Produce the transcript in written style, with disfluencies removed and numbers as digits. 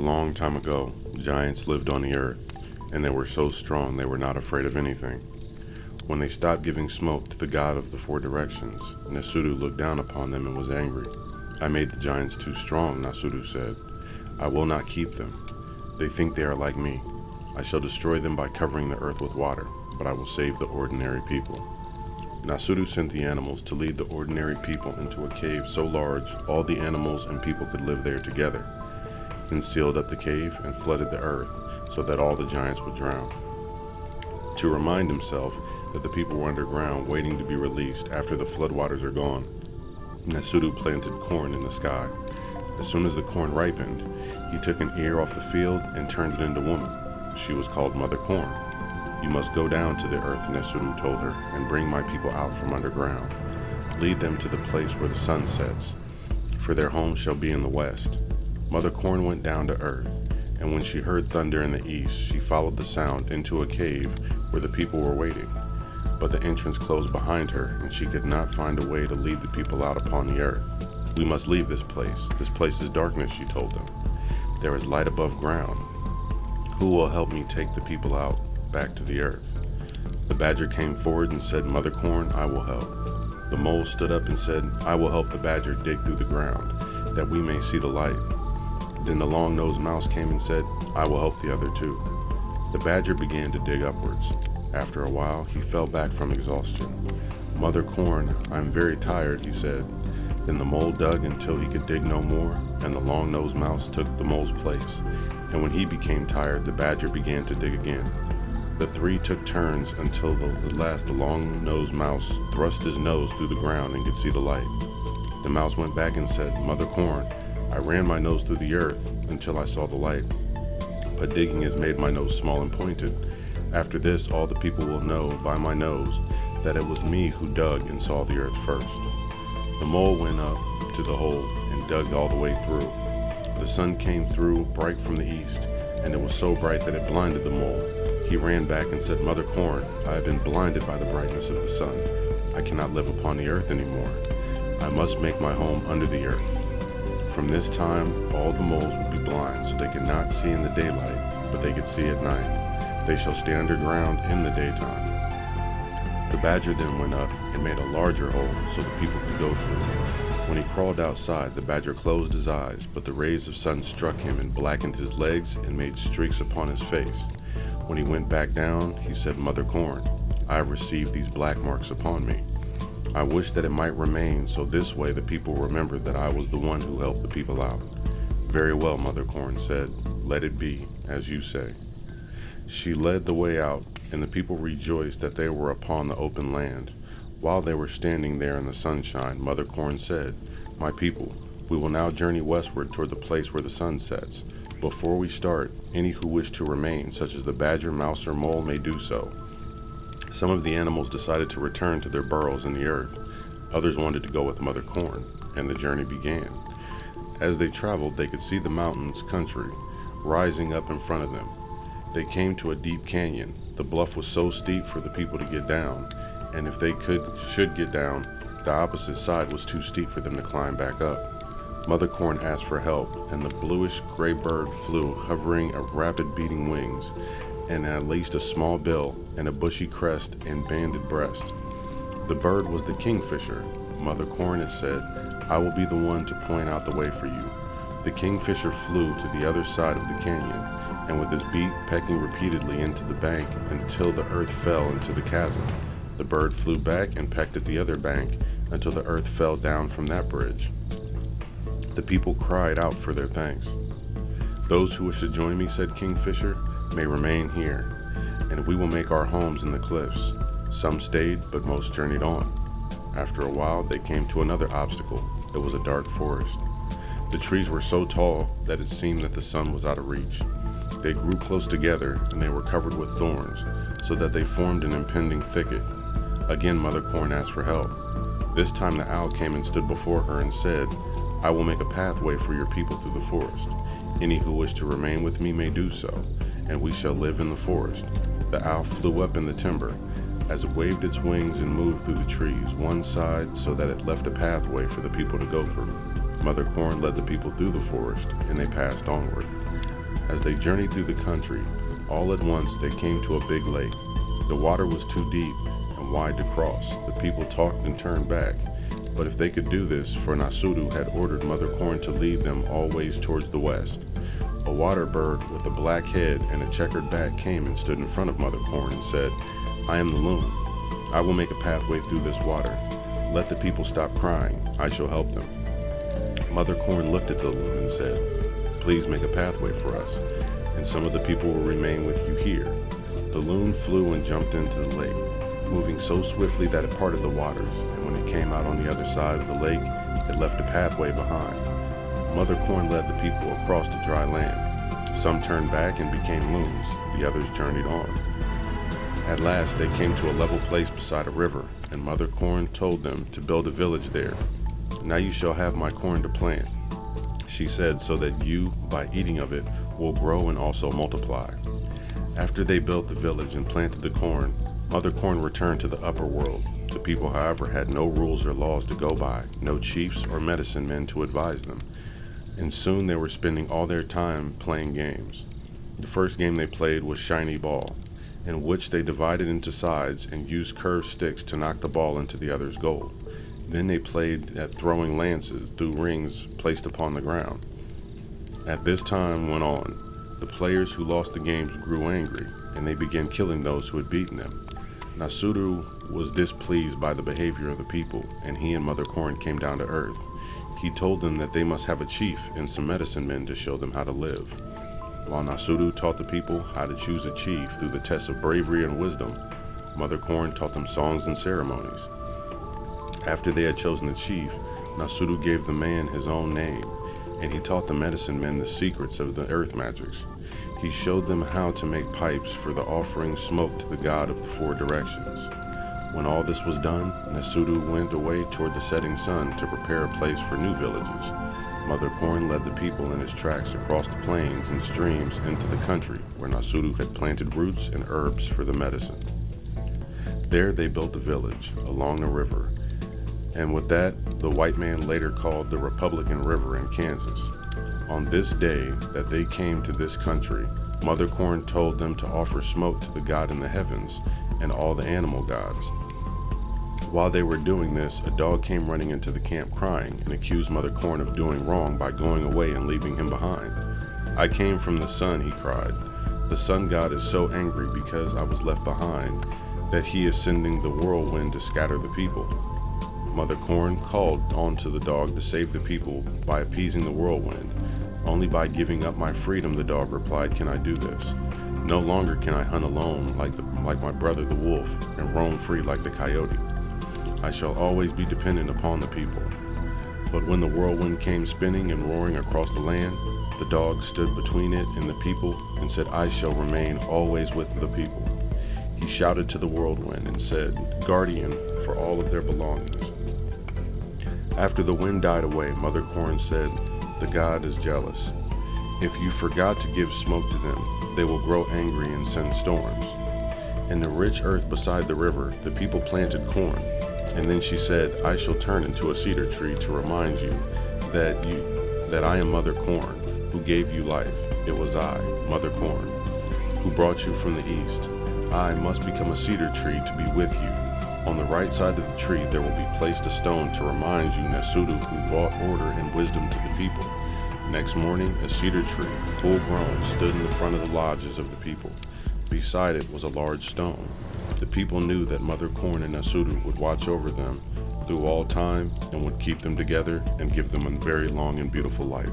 long time ago, giants lived on the earth, and they were so strong they were not afraid of anything. When they stopped giving smoke to the god of the four directions, Nasudu looked down upon them and was angry. "I made the giants too strong," Nasudu said. "I will not keep them. They think they are like me. I shall destroy them by covering the earth with water, but I will save the ordinary people." Nasudu sent the animals to lead the ordinary people into a cave so large all the animals and people could live there together, then sealed up the cave and flooded the earth so that all the giants would drown. To remind himself that the people were underground waiting to be released after the floodwaters are gone, Nasudu planted corn in the sky. As soon as the corn ripened, he took an ear off the field and turned it into woman. She was called Mother Corn. "You must go down to the earth," Nasudu told her, "and bring my people out from underground. Lead them to the place where the sun sets, for their home shall be in the west." Mother Corn went down to earth, and when she heard thunder in the east, she followed the sound into a cave where the people were waiting. But the entrance closed behind her, and she could not find a way to lead the people out upon the earth. "We must leave this place. This place is darkness," she told them. "There is light above ground. Who will help me take the people out back to the earth?" The badger came forward and said, "Mother Corn, I will help." The mole stood up and said, "I will help the badger dig through the ground, that we may see the light." Then the long-nosed mouse came and said, "I will help the other two." The badger began to dig upwards. After a while, he fell back from exhaustion. "Mother Corn, I am very tired," he said. Then the mole dug until he could dig no more, and the long-nosed mouse took the mole's place. And when he became tired, the badger began to dig again. The three took turns until at last the long-nosed mouse thrust his nose through the ground and could see the light. The mouse went back and said, "Mother Corn, I ran my nose through the earth until I saw the light, but digging has made my nose small and pointed. After this, all the people will know by my nose that it was me who dug and saw the earth first." The mole went up to the hole and dug all the way through. The sun came through bright from the east, and it was so bright that it blinded the mole. He ran back and said, "Mother Corn, I have been blinded by the brightness of the sun. I cannot live upon the earth anymore. I must make my home under the earth." From this time, all the moles would be blind, so they could not see in the daylight, but they could see at night. They shall stay underground in the daytime. The badger then went up and made a larger hole so the people could go through. When he crawled outside, the badger closed his eyes, but the rays of sun struck him and blackened his legs and made streaks upon his face. When he went back down, he said, "Mother Corn, I have received these black marks upon me. I wish that it might remain, so this way the people remember that I was the one who helped the people out." "Very well," Mother Corn said. "Let it be as you say." She led the way out, and the people rejoiced that they were upon the open land. While they were standing there in the sunshine, Mother Corn said, "My people, we will now journey westward toward the place where the sun sets. Before we start, any who wish to remain, such as the badger, mouse, or mole, may do so." Some of the animals decided to return to their burrows in the earth. Others wanted to go with Mother Corn, and the journey began. As they traveled, they could see the mountains country rising up in front of them. They came to a deep canyon. The bluff was so steep for the people to get down, and if they should get down, the opposite side was too steep for them to climb back up. Mother Corn asked for help, and the bluish-gray bird flew, hovering at rapid beating wings, and at least a small bill, and a bushy crest and banded breast. The bird was the kingfisher. Mother Corn had said, "I will be the one to point out the way for you." The kingfisher flew to the other side of the canyon, and with his beak pecking repeatedly into the bank until the earth fell into the chasm. The bird flew back and pecked at the other bank until the earth fell down from that bridge. The people cried out for their thanks. "Those who wish to join me," said Kingfisher, "may remain here, and we will make our homes in the cliffs." Some stayed, but most journeyed on. After a while, they came to another obstacle. It was a dark forest. The trees were so tall that it seemed that the sun was out of reach. They grew close together, and they were covered with thorns, so that they formed an impending thicket. Again, Mother Corn asked for help. This time the owl came and stood before her and said, "I will make a pathway for your people through the forest. Any who wish to remain with me may do so, and we shall live in the forest." The owl flew up in the timber. As it waved its wings and moved through the trees, one side so that it left a pathway for the people to go through. Mother Corn led the people through the forest, and they passed onward. As they journeyed through the country, all at once they came to a big lake. The water was too deep and wide to cross. The people talked and turned back. But if they could do this, for Nasudu had ordered Mother Corn to lead them always towards the west. A water bird with a black head and a checkered back came and stood in front of Mother Corn and said, "I am the loon. I will make a pathway through this water. Let the people stop crying. I shall help them." Mother Corn looked at the loon and said, "Please make a pathway for us, and some of the people will remain with you here." The loon flew and jumped into the lake, moving so swiftly that it parted the waters, and when it came out on the other side of the lake, it left a pathway behind. Mother Corn led the people across to dry land. Some turned back and became loons, the others journeyed on. At last they came to a level place beside a river, and Mother Corn told them to build a village there. "Now you shall have my corn to plant," she said, "so that you, by eating of it, will grow and also multiply." After they built the village and planted the corn, Mother Corn returned to the upper world. The people, however, had no rules or laws to go by, no chiefs or medicine men to advise them, and soon they were spending all their time playing games. The first game they played was Shiny Ball, in which they divided into sides and used curved sticks to knock the ball into the other's goal. Then they played at throwing lances through rings placed upon the ground. As this time went on, the players who lost the games grew angry, and they began killing those who had beaten them. Nasudu was displeased by the behavior of the people, and he and Mother Corn came down to earth. He told them that they must have a chief and some medicine men to show them how to live. While Nasudu taught the people how to choose a chief through the tests of bravery and wisdom, Mother Corn taught them songs and ceremonies. After they had chosen the chief, Nasudu gave the man his own name, and he taught the medicine men the secrets of the earth magics. He showed them how to make pipes for the offering smoke to the god of the four directions. When all this was done, Nasudu went away toward the setting sun to prepare a place for new villages. Mother Corn led the people in his tracks across the plains and streams into the country where Nasudu had planted roots and herbs for the medicine. There they built a village along a river, and with that, the white man later called the Republican River in Kansas. On this day that they came to this country, Mother Corn told them to offer smoke to the god in the heavens and all the animal gods. While they were doing this, a dog came running into the camp crying and accused Mother Corn of doing wrong by going away and leaving him behind. "I came from the sun," he cried. "The sun god is so angry because I was left behind that he is sending the whirlwind to scatter the people." Mother Corn called on to the dog to save the people by appeasing the whirlwind. "Only by giving up my freedom," the dog replied, "can I do this. No longer can I hunt alone like my brother the wolf and roam free like the coyote. I shall always be dependent upon the people." But when the whirlwind came spinning and roaring across the land, the dog stood between it and the people and said, "I shall remain always with the people." He shouted to the whirlwind and said, "Guardian for all of their belongings." After the wind died away, Mother Corn said, "The god is jealous. If you forgot to give smoke to them, they will grow angry and send storms." In the rich earth beside the river, the people planted corn. And then she said, "I shall turn into a cedar tree to remind you that I am Mother Corn, who gave you life. It was I, Mother Corn, who brought you from the east. I must become a cedar tree to be with you. On the right side of the tree there will be placed a stone to remind you Nasudu, who brought order and wisdom to the people." Next morning, a cedar tree, full grown, stood in the front of the lodges of the people. Beside it was a large stone. The people knew that Mother Corn and Nasudu would watch over them through all time and would keep them together and give them a very long and beautiful life.